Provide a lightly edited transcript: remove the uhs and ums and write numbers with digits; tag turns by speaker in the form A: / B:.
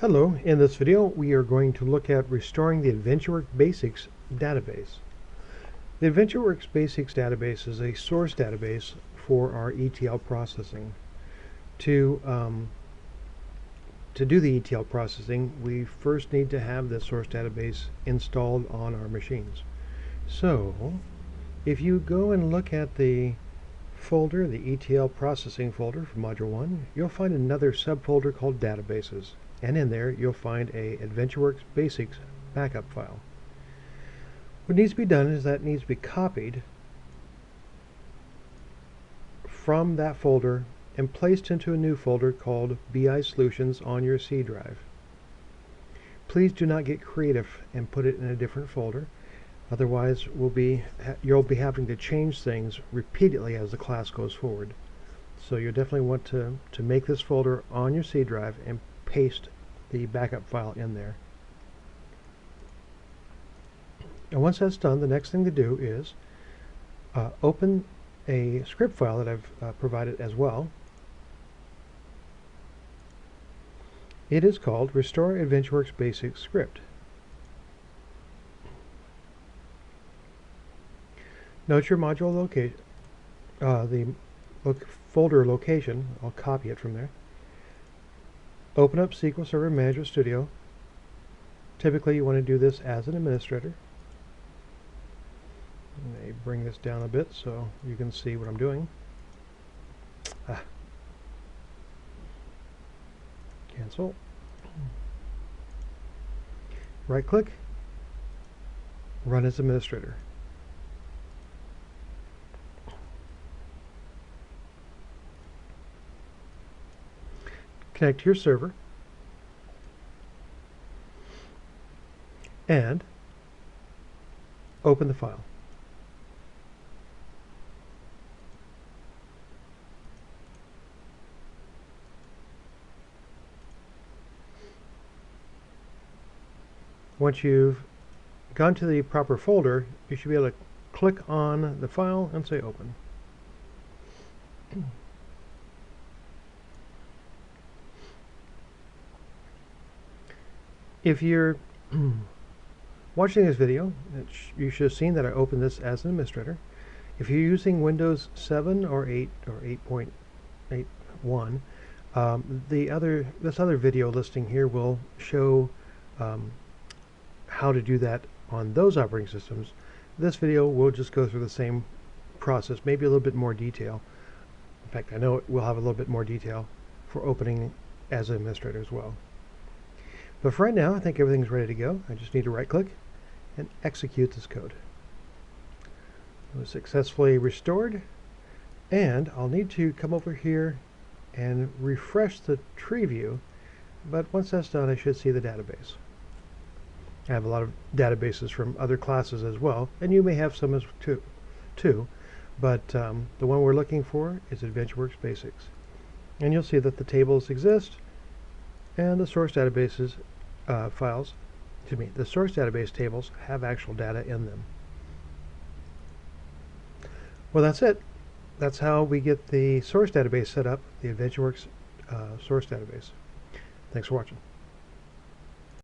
A: Hello, in this video we are going to look at restoring the AdventureWorks Basics database. The AdventureWorks Basics database is a source database for our ETL processing. To do the ETL processing, we first need to have the source database installed on our machines. So, if you go and look at the folder, the ETL processing folder for Module 1, you'll find another subfolder called Databases. And in there, you'll find a AdventureWorks Basics backup file. What needs to be done is that needs to be copied from that folder and placed into a new folder called BI Solutions on your C drive. Please do not get creative and put it in a different folder. Otherwise, you'll be having to change things repeatedly as the class goes forward. So you definitely want to make this folder on your C drive and paste the backup file in there. And once that's done, the next thing to do is open a script file that I've provided as well. It is called Restore AdventureWorks Basics Script. Note your module location, folder location. I'll copy it from there. Open up SQL Server Manager Studio. Typically you want to do this as an administrator. Let me bring this down a bit so you can see what I'm doing. Cancel. Right click. Run as administrator. Connect to your server and open the file. Once you've gone to the proper folder, you should be able to click on the file and say open. If you're watching this video, you should have seen that I opened this as an administrator. If you're using Windows 7 or 8 or 8.81, this other video listing here will show how to do that on those operating systems. This video will just go through the same process, maybe a little bit more detail. In fact, I know it will have a little bit more detail for opening as an administrator as well. But for right now, I think everything's ready to go. I just need to right-click and execute this code. It was successfully restored, and I'll need to come over here and refresh the tree view, but once that's done, I should see the database. I have a lot of databases from other classes as well, and you may have some as too, but the one we're looking for is AdventureWorks Basics. And you'll see that the tables exist, and the source databases the source database tables have actual data in them. Well, that's it. That's how we get the source database set up, the AdventureWorks source database. Thanks for watching.